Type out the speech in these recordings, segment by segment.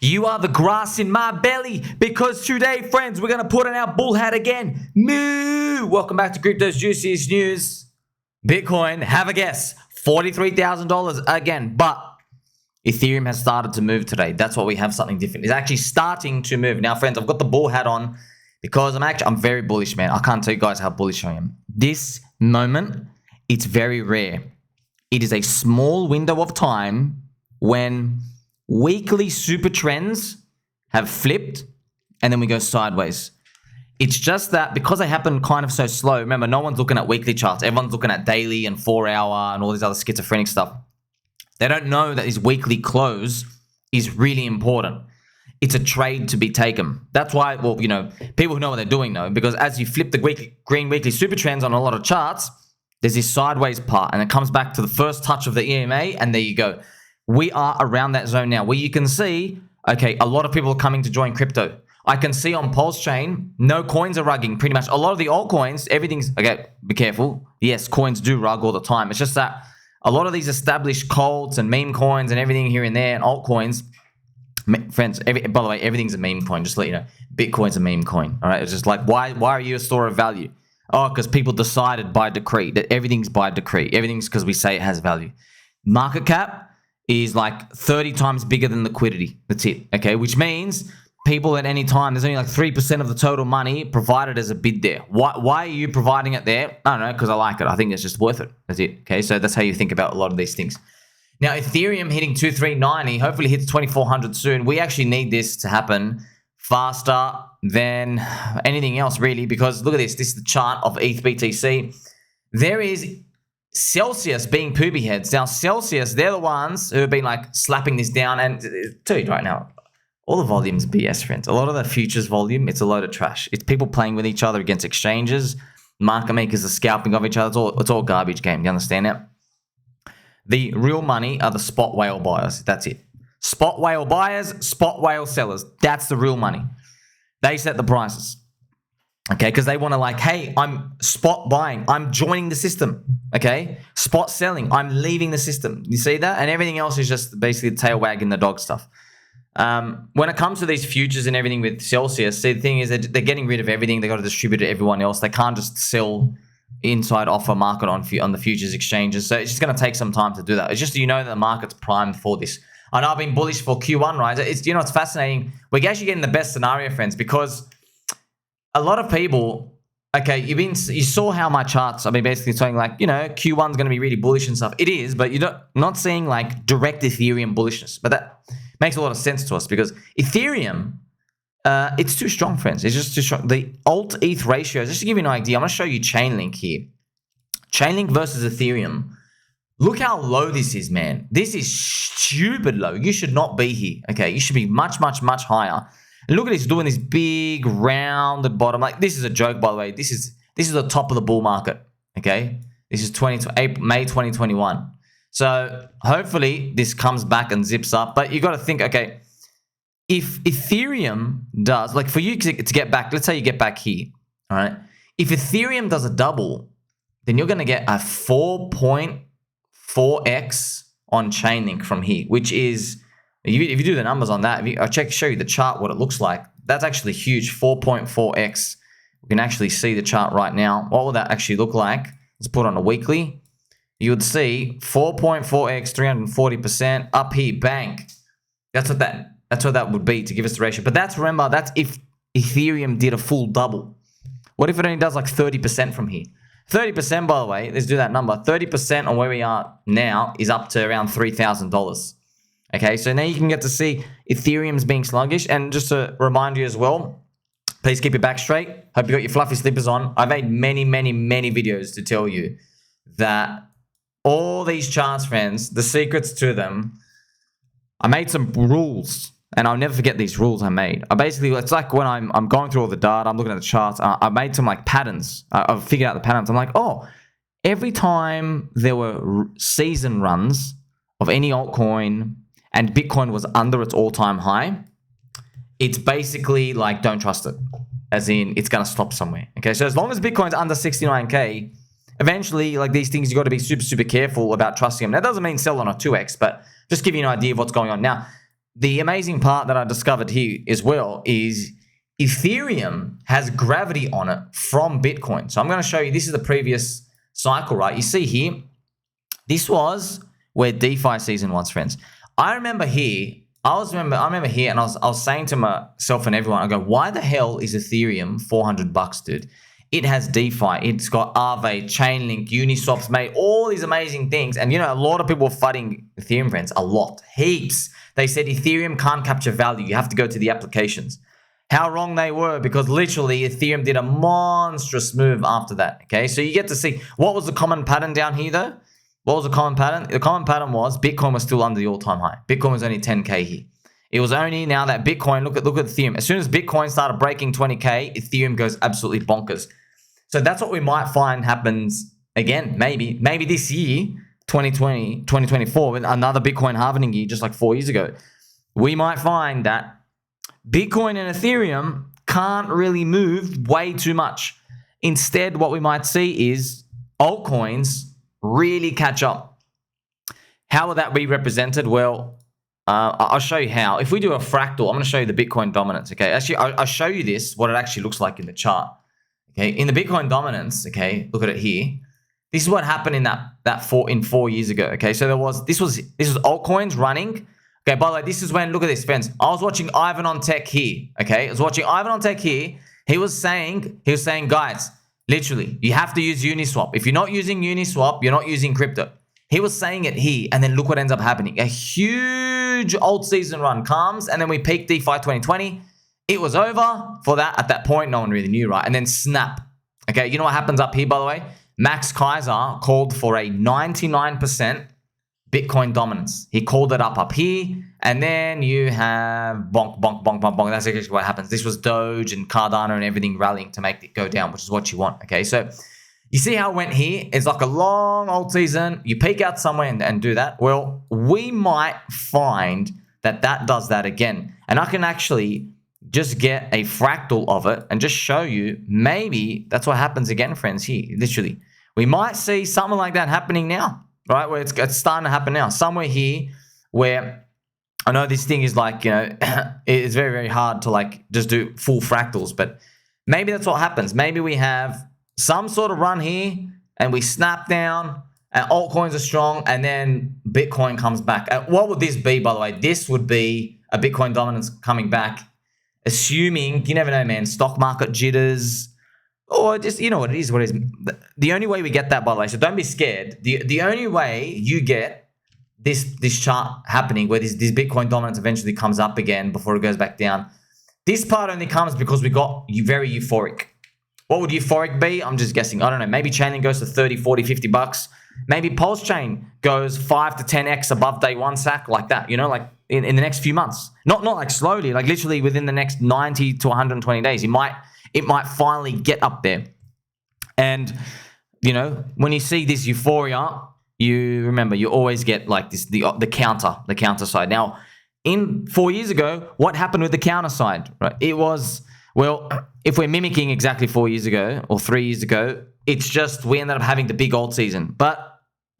You are the grass in my belly because today, friends, we're going to put on our bull hat again. Moo! Welcome back to Crypto's Juiciest News. Bitcoin, have a guess, $43,000 again. But Ethereum has started to move today. That's what we have, something different. It's actually starting to move. Now, friends, I've got the bull hat on because I'm very bullish, man. I can't tell you guys how bullish I am. This moment, it's very rare. It is a small window of time when weekly super trends have flipped and then we go sideways. It's just that because they happen kind of so slow, remember, no one's looking at weekly charts. Everyone's looking at daily and 4-hour and all this other schizophrenic stuff. They don't know that this weekly close is really important. It's a trade to be taken. That's why, well, you know, people who know what they're doing know, because as you flip the green weekly super trends on a lot of charts, there's this sideways part and it comes back to the first touch of the EMA and there you go. We are around that zone now where you can see, okay, a lot of people are coming to join crypto. I can see on PulseChain, no coins are rugging pretty much. A lot of the altcoins, everything's, okay, be careful. Yes, coins do rug all the time. It's just that a lot of these established cults and meme coins and everything here and there and altcoins, friends, by the way, everything's a meme coin, just to let you know. Bitcoin's a meme coin, all right? It's just like, why are you a store of value? Oh, because people decided by decree that everything's by decree. Everything's because we say it has value. Market cap is like 30 times bigger than liquidity. That's it, okay? Which means people at any time, there's only like 3% of the total money provided as a bid there. Why are you providing it there? I don't know, because I like it. I think it's just worth it. That's it, okay? So that's how you think about a lot of these things. Now, Ethereum hitting 2390, hopefully hits 2400 soon. We actually need this to happen faster than anything else, really, because look at this. This is the chart of ETH BTC. There is Celsius being poopy heads. Now, Celsius, they're the ones who have been like slapping this down. And dude, right now, all the volume's BS, friends. A lot of the futures volume, it's a load of trash. It's people playing with each other against exchanges. Market makers are scalping of each other. It's all garbage game. Do you understand that? The real money are the spot whale buyers. That's it. Spot whale buyers, spot whale sellers. That's the real money. They set the prices. Okay, because they want to like, hey, I'm spot buying. I'm joining the system. Okay, spot selling. I'm leaving the system. You see that? And everything else is just basically the tail wagging the dog stuff. When it comes to these futures and everything with Celsius, see, the thing is that they're getting rid of everything. They got to distribute to everyone else. They can't just sell inside offer market on the futures exchanges. So it's just going to take some time to do that. It's just, you know, that the market's primed for this. I know I've been bullish for Q1, right? It's, you know, it's fascinating. We're actually getting the best scenario, friends, because a lot of people, okay, you saw how my charts, I mean, basically saying like, you know, Q1's going to be really bullish and stuff. It is, but you're not seeing like direct Ethereum bullishness. But that makes a lot of sense to us because Ethereum, it's too strong, friends. It's just too strong. The alt-ETH ratio, just to give you an idea, I'm going to show you ChainLink here. ChainLink versus Ethereum. Look how low this is, man. This is stupid low. You should not be here, okay? You should be much, much, much higher. And look at this, doing this big rounded bottom. Like, this is a joke, by the way. This is the top of the bull market, okay? This is May 2021. So hopefully this comes back and zips up. But you got to think, okay, if Ethereum does, like for you to get back, let's say you get back here, all right? If Ethereum does a double, then you're going to get a 4.4x on ChainLink from here, which is, if you do the numbers on that, I'll show you the chart, what it looks like. That's actually huge, 4.4x. We can actually see the chart right now. What will that actually look like? Let's put on a weekly. You would see 4.4x, 340% up here, bang. That's what that would be to give us the ratio. But remember, that's if Ethereum did a full double. What if it only does like 30% from here? 30%, by the way, let's do that number. 30% on where we are now is up to around $3,000. Okay, so now you can get to see Ethereum's being sluggish. And just to remind you as well, please keep your back straight. Hope you got your fluffy slippers on. I've made many, many, many videos to tell you that all these charts, friends, the secrets to them, I made some rules. And I'll never forget these rules I made. It's like when I'm going through all the data, I'm looking at the charts, I made some like patterns. I've figured out the patterns. I'm like, oh, every time there were season runs of any altcoin and Bitcoin was under its all-time high, it's basically like, don't trust it. As in, it's going to stop somewhere. Okay, so as long as Bitcoin's under 69K, eventually, like these things, you got to be super, super careful about trusting them. That doesn't mean sell on a 2x, but just give you an idea of what's going on now. the amazing part that I discovered here as well is Ethereum has gravity on it from Bitcoin. So I'm going to show you, this is the previous cycle, right? You see here, this was where DeFi season was, friends. I remember here, I remember here, and I was saying to myself and everyone, I go, why the hell is Ethereum $400, dude? It has DeFi, it's got Aave, ChainLink, Uniswap's made all these amazing things. And you know, a lot of people were fighting Ethereum, friends, a lot, heaps. They said Ethereum can't capture value. You have to go to the applications. How wrong they were, because literally Ethereum did a monstrous move after that. Okay, so you get to see what was the common pattern down here though. What was the common pattern? The common pattern was Bitcoin was still under the all-time high. Bitcoin was only 10K here. It was only now that Bitcoin, look at Ethereum. As soon as Bitcoin started breaking 20K, Ethereum goes absolutely bonkers. So that's what we might find happens again, maybe this year, 2020, 2024, with another Bitcoin halving year, just like 4 years ago. We might find that Bitcoin and Ethereum can't really move way too much. Instead, what we might see is altcoins really catch up. How will that be represented? Well, I'll show you how. If we do a fractal, I'm going to show you the Bitcoin dominance. Okay, actually, I'll show you this, what it actually looks like in the chart. Okay, in the Bitcoin dominance, okay, look at it here. This is what happened in 4 years ago. Okay, so this was altcoins running. Okay, by the way, this is when, look at this, friends. I was watching Ivan on Tech here. Okay, I was watching Ivan on Tech here. He was saying, guys, literally, you have to use Uniswap. If you're not using Uniswap, you're not using crypto. He was saying it here, and then look what ends up happening. A huge alt season run comes, and then we peak DeFi 2020. It was over for that. At that point, no one really knew, right? And then snap. Okay, you know what happens up here, by the way? Max Kaiser called for a 99% Bitcoin dominance. He called it up here, and then you have bonk, bonk, bonk, bonk, bonk. That's actually what happens. This was Doge and Cardano and everything rallying to make it go down, which is what you want. Okay, so you see how it went here? It's like a long old season. You peak out somewhere and do that. Well, we might find that does that again. And I can actually just get a fractal of it and just show you maybe that's what happens again, friends, here, literally. We might see something like that happening now, right? Where it's starting to happen now. Somewhere here where I know this thing is like, you know, it's very, very hard to like just do full fractals, but maybe that's what happens. Maybe we have some sort of run here and we snap down and altcoins are strong and then Bitcoin comes back. What would this be, by the way? This would be a Bitcoin dominance coming back, assuming, you never know, man, stock market jitters, or just, you know what it is, The only way we get that, by the way, so don't be scared. The only way you get this chart happening where this Bitcoin dominance eventually comes up again before it goes back down, this part only comes because we got very euphoric. What would euphoric be? I'm just guessing. I don't know. Maybe ChainLink goes to 30, 40, $50. Maybe PulseChain goes 5 to 10x above day one sack, like that, you know, like in the next few months. Not like slowly, like literally within the next 90 to 120 days. It might finally get up there. And, you know, when you see this euphoria, you remember, you always get like this, the counter side. Now, in 4 years ago, what happened with the counter side, right? It was, well, if we're mimicking exactly 4 years ago or 3 years ago, it's just we ended up having the big alt season. But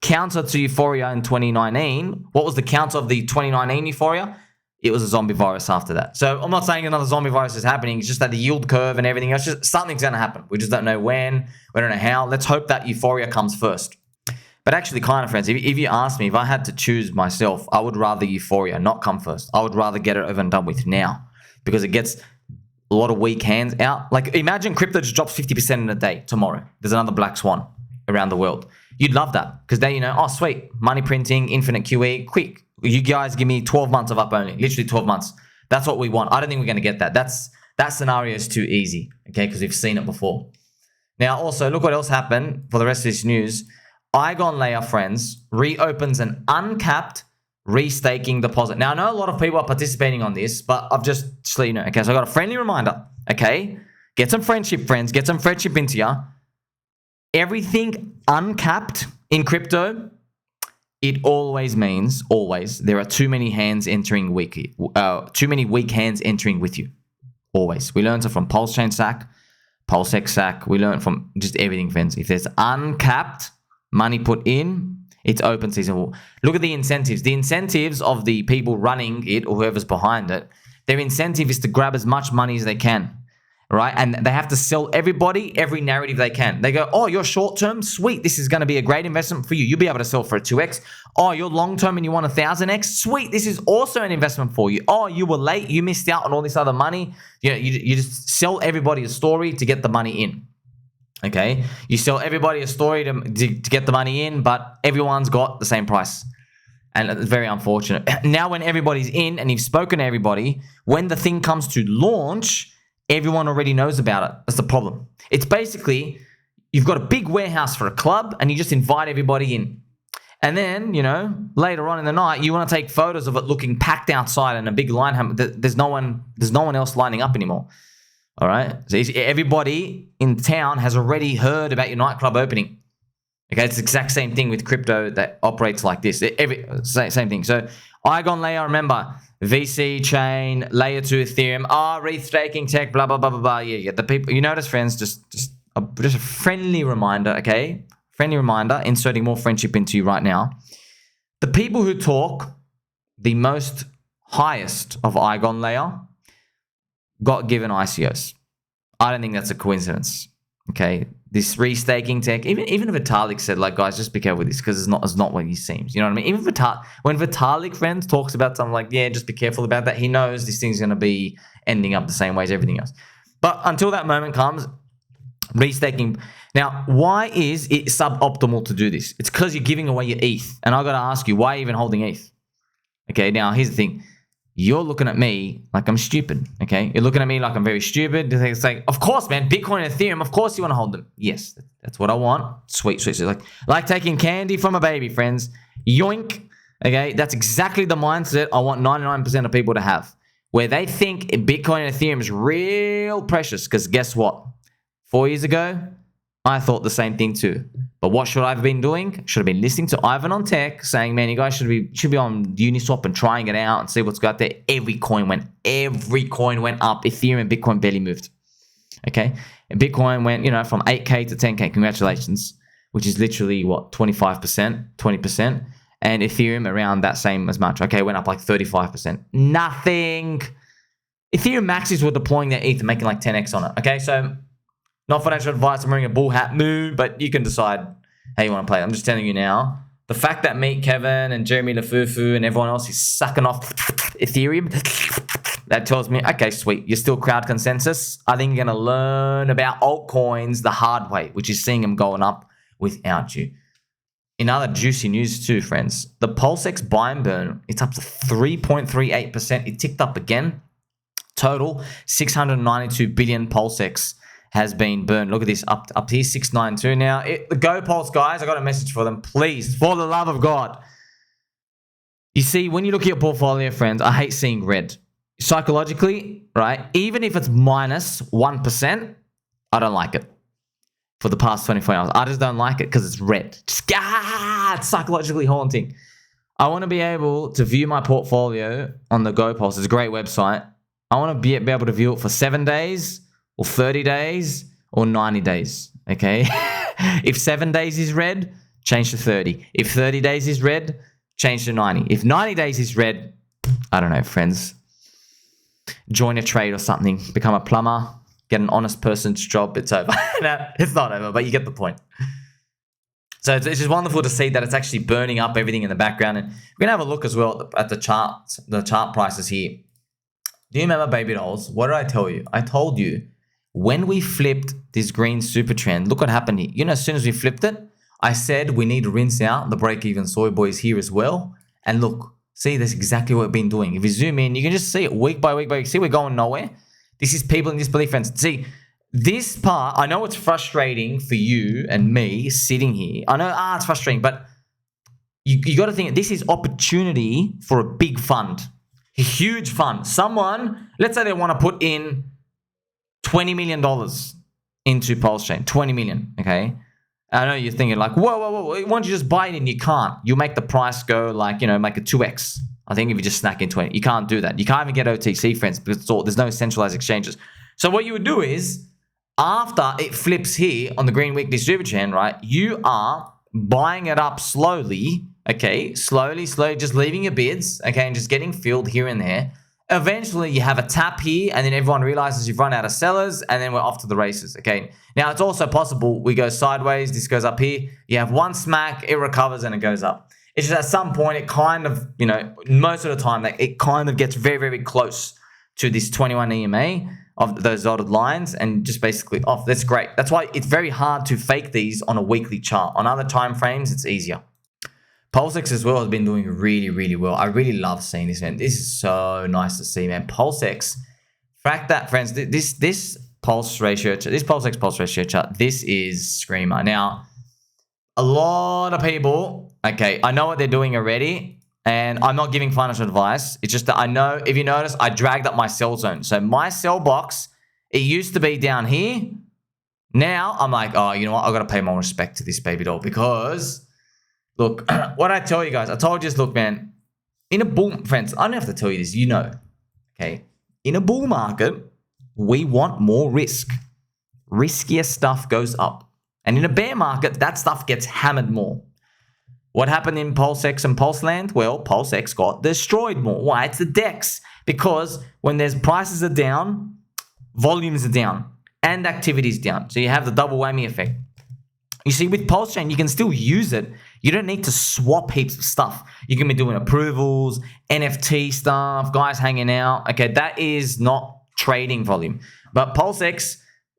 counter to euphoria in 2019, what was the counter of the 2019 euphoria? It was a zombie virus after that. So I'm not saying another zombie virus is happening. It's just that the yield curve and everything else, just something's going to happen. We just don't know when. We don't know how. Let's hope that euphoria comes first. But actually, kind of, friends, if you ask me, if I had to choose myself, I would rather euphoria not come first. I would rather get it over and done with now, because it gets a lot of weak hands out. Like, imagine crypto just drops 50% in a day tomorrow. There's another black swan around the world. You'd love that, because then, you know, oh, sweet, money printing, infinite QE, quick. You guys give me 12 months of up only, literally 12 months. That's what we want. I don't think we're going to get that. That scenario is too easy, okay, because we've seen it before. Now, also, look what else happened for the rest of this news. EigenLayer, friends, reopens an uncapped restaking deposit. Now, I know a lot of people are participating on this, but I've just so you know, okay, so I got a friendly reminder, okay? Get some friendship, friends. Get some friendship into you. Everything uncapped in crypto, it always means, there are too many hands entering too many weak hands entering with you. Always. We learned it from PulseChain sack, PulseX sack. We learned from just everything, friends. If there's uncapped money put in, It's open season. Look at the incentives. The incentives of the people running it or whoever's behind it, their incentive is to grab as much money as they can, right? And they have to sell everybody every narrative they can. They go, oh, you're short term? Sweet. This is going to be a great investment for you. You'll be able to sell for a 2x. Oh, you're long term and you want 1,000x? Sweet. This is also an investment for you. Oh, you were late. You missed out on all this other money. You just sell everybody a story to get the money in. Okay, you sell everybody a story to get the money in, but everyone's got the same price. And it's very unfortunate. Now when everybody's in and you've spoken to everybody, when the thing comes to launch, everyone already knows about it. That's the problem. It's basically, you've got a big warehouse for a club and you just invite everybody in. And then, later on in the night, you want to take photos of it looking packed outside and a big line. There's no one else lining up anymore. All right. So everybody in town has already heard about your nightclub opening. Okay. It's the exact same thing with crypto that operates like this. Same thing. So EigenLayer, remember, VC chain, layer 2 Ethereum, ETH staking tech, blah, blah, blah, blah, blah. Yeah. The people, you notice, friends, just a friendly reminder. Okay. Friendly reminder, inserting more friendship into you right now. The people who talk the most highest of EigenLayer got given ICOs. I don't think that's a coincidence. Okay, this restaking tech, even Vitalik said, like, guys, just be careful with this because it's not what he seems. You know what I mean? Even when Vitalik, friends, talks about something like, yeah, just be careful about that, he knows this thing's going to be ending up the same way as everything else. But until that moment comes, restaking. Now, why is it suboptimal to do this? It's because you're giving away your ETH. And I got to ask you, why are you even holding ETH? Okay, now here's the thing. You're looking at me like I'm stupid, okay? You're looking at me like I'm very stupid. It's like, of course, man, Bitcoin and Ethereum, of course you want to hold them. Yes, that's what I want. Sweet, sweet, sweet. Like taking candy from a baby, friends. Yoink, okay? That's exactly the mindset I want 99% of people to have, where they think Bitcoin and Ethereum is real precious, because guess what? 4 years ago, I thought the same thing too. But what should I have been doing? Should have been listening to Ivan on Tech saying, man, you guys should be on Uniswap and trying it out and see what's got there. Every coin went up. Ethereum and Bitcoin barely moved. Okay. And Bitcoin went, from 8K to 10K. Congratulations. Which is literally what, 25%, 20%. And Ethereum around that same as much. Okay. Went up like 35%. Nothing. Ethereum maxis were deploying their ETH and making like 10x on it. Okay. So, not financial advice, I'm wearing a bull hat, but you can decide how you want to play it. I'm just telling you now, the fact that me, Kevin, and Jeremy Lafufu and everyone else is sucking off Ethereum, that tells me, okay, sweet, you're still crowd consensus. I think you're going to learn about altcoins the hard way, which is seeing them going up without you. In other juicy news too, friends, the PulseX Buy Burn, it's up to 3.38%. It ticked up again. Total, 692 billion PulseX has been burned. Look at this, up here, 692 now. The GoPulse guys, I got a message for them. Please, for the love of God. You see, when you look at your portfolio, friends, I hate seeing red. Psychologically, right? Even if it's minus 1%, I don't like it. For the past 24 hours, I just don't like it because it's red. It's psychologically haunting. I want to be able to view my portfolio on the GoPulse. It's a great website. I want to be able to view it for 7 days, or 30 days, or 90 days, okay? If 7 days is red, change to 30. If 30 days is red, change to 90. If 90 days is red, I don't know, friends. Join a trade or something. Become a plumber. Get an honest person's job. It's over. No, it's not over, but you get the point. So it's just wonderful to see that it's actually burning up everything in the background. And we're going to have a look as well at the chart prices here. Do you remember, baby dolls? What did I tell you? I told you, when we flipped this green super trend, look what happened here. As soon as we flipped it, I said we need to rinse out the break-even soy boys here as well. And look, see, that's exactly what we've been doing. If you zoom in, you can just see it week by week by week. See, we're going nowhere. This is people in disbelief, friends. See, this part, I know it's frustrating for you and me sitting here. I know, it's frustrating, but you got to think, this is opportunity for a big fund, a huge fund. Someone, let's say they want to put in $20 million into PulseChain, 20 million, okay? I know you're thinking like, whoa, why don't you just buy it in? You can't. You make the price go like, make a 2x. I think if you just snack in 20, you can't do that. You can't even get OTC, friends, because there's no centralized exchanges. So what you would do is, after it flips here on the green weekly super chain, right, you are buying it up slowly, okay, slowly, just leaving your bids, okay, and just getting filled here and there. Eventually, you have a tap here, and then everyone realizes you've run out of sellers, and then we're off to the races, okay? Now, it's also possible we go sideways, this goes up here, you have one smack, it recovers, and it goes up. It's just at some point, it kind of, you know, most of the time, it kind of gets very, very close to this 21 EMA of those dotted lines and just basically off. That's great. That's why it's very hard to fake these on a weekly chart. On other time frames, it's easier. PulseX as well has been doing really, really well. I really love seeing this, man. This is so nice to see, man. PulseX, fact that, friends, this pulse ratio, this PulseX pulse ratio chart, this is screamer. Now, a lot of people, okay, I know what they're doing already, and I'm not giving financial advice. It's just that I know, if you notice, I dragged up my sell zone. So my sell box, it used to be down here. Now I'm like, oh, you know what? I got to pay more respect to this baby doll because, look, what I tell you guys, I told you this, look, man, in a bull, friends, I don't have to tell you this, you know, okay? In a bull market, we want more risk. Riskier stuff goes up. And in a bear market, that stuff gets hammered more. What happened in PulseX and PulseLand? Well, PulseX got destroyed more. Why? It's the DEX. Because when there's prices are down, volumes are down, and activity is down. So you have the double whammy effect. You see, with PulseChain, you can still use it. You don't need to swap heaps of stuff. You can be doing approvals, NFT stuff, guys hanging out. Okay, that is not trading volume. But PulseX,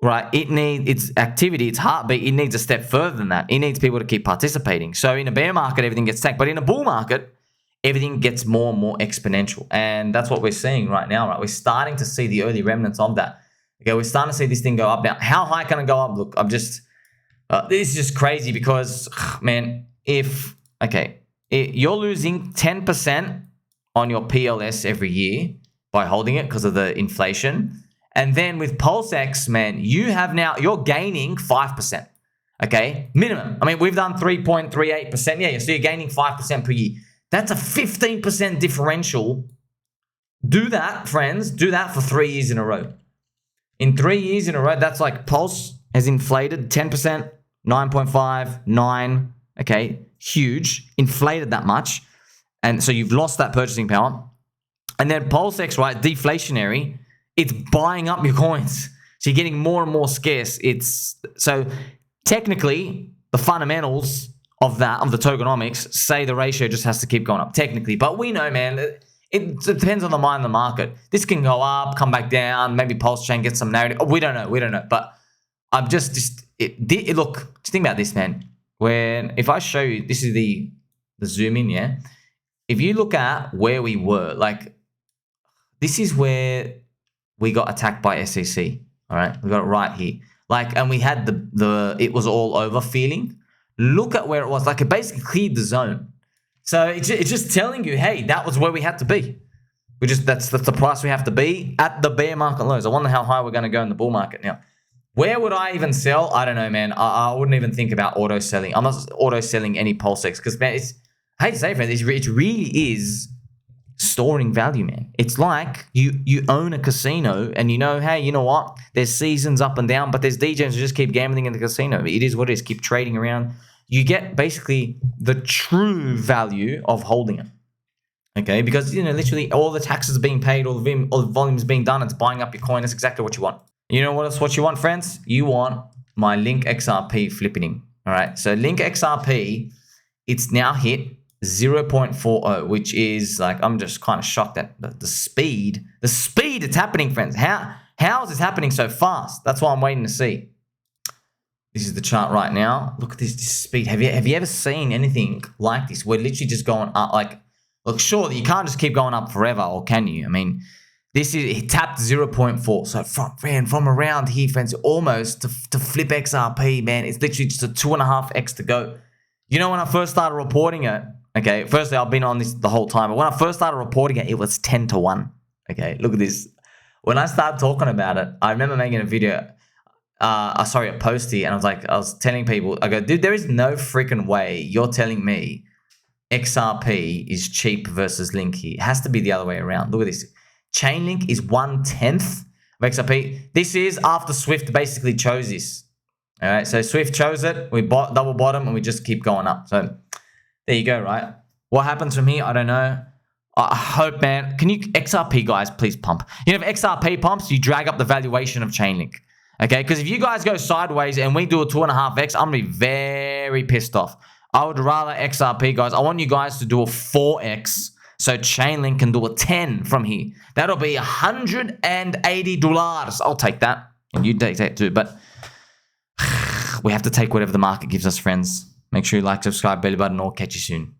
right, it needs its activity, its heartbeat, it needs a step further than that. It needs people to keep participating. So in a bear market, everything gets tanked. But in a bull market, everything gets more and more exponential. And that's what we're seeing right now, right? We're starting to see the early remnants of that. Okay, we're starting to see this thing go up. Now, how high can it go up? Look, I'm just... this is just crazy because, man, if, okay, you're losing 10% on your PLS every year by holding it because of the inflation. And then with PulseX, man, you're gaining 5%, okay? Minimum. I mean, we've done 3.38%. Yeah, so you're gaining 5% per year. That's a 15% differential. Do that, friends. Do that for 3 years in a row. In 3 years in a row, that's like Pulse has inflated 10%, 9.5, 9, okay? Huge. Inflated that much. And so you've lost that purchasing power. And then PulseX, right, deflationary, it's buying up your coins. So you're getting more and more scarce. So technically, the fundamentals of the tokenomics say the ratio just has to keep going up, technically. But we know, man, it depends on the mind of the market. This can go up, come back down, maybe PulseChain gets some narrative. We don't know. But I'm look, just think about this, man. If I show you, this is the zoom in, yeah? If you look at where we were, like, this is where we got attacked by SEC, all right? We got it right here. Like, and we had it was all over feeling. Look at where it was. Like, it basically cleared the zone. So it's just telling you, hey, that was where we had to be. That's the price we have to be at the bear market lows. I wonder how high we're going to go in the bull market now. Where would I even sell? I don't know, man. I wouldn't even think about auto selling. I'm not auto selling any PulseX because, man, I hate to say it, friends, it really is storing value, man. It's like you own a casino and you know, hey, you know what? There's seasons up and down, but there's DJs who just keep gambling in the casino. It is what it is. Keep trading around. You get basically the true value of holding it. Okay, because, you know, literally all the taxes are being paid, all the volume is being done. It's buying up your coin. That's exactly what you want. You know what you want, friends? You want my Link XRP flipping. All right, so Link XRP, it's now hit 0.40, which is like, I'm just kind of shocked at the speed it's happening, friends. How is this happening so fast? That's what I'm waiting to see. This is the chart right now. Look at this speed. Have you ever seen anything like this? We're literally just going up. Like, look, sure, you can't just keep going up forever, or can you? I mean, it tapped 0.4. So from around here, friends, almost to flip XRP, man, it's literally just a 2.5x to go. You know, when I first started reporting it, okay, firstly, I've been on this the whole time, but when I first started reporting it, it was 10 to 1. Okay, look at this. When I started talking about it, I remember making a video, a post here, and I was telling people, I go, dude, there is no freaking way you're telling me XRP is cheap versus Link here. It has to be the other way around. Look at this. ChainLink is 1/10 of XRP. This is after Swift basically chose this. All right, so Swift chose it. We bought double bottom and we just keep going up. So there you go, right? What happens from here? I don't know. I hope, man. Can you XRP guys please pump? You know, if XRP pumps, you drag up the valuation of Chainlink. Okay, because if you guys go sideways and we do a 2.5x, I'm gonna be very pissed off. I would rather XRP guys. I want you guys to do a 4x so Chainlink can do a 10 from here. That'll be $180. I'll take that, and you take that too. But we have to take whatever the market gives us, friends. Make sure you like, subscribe, belly button, or catch you soon.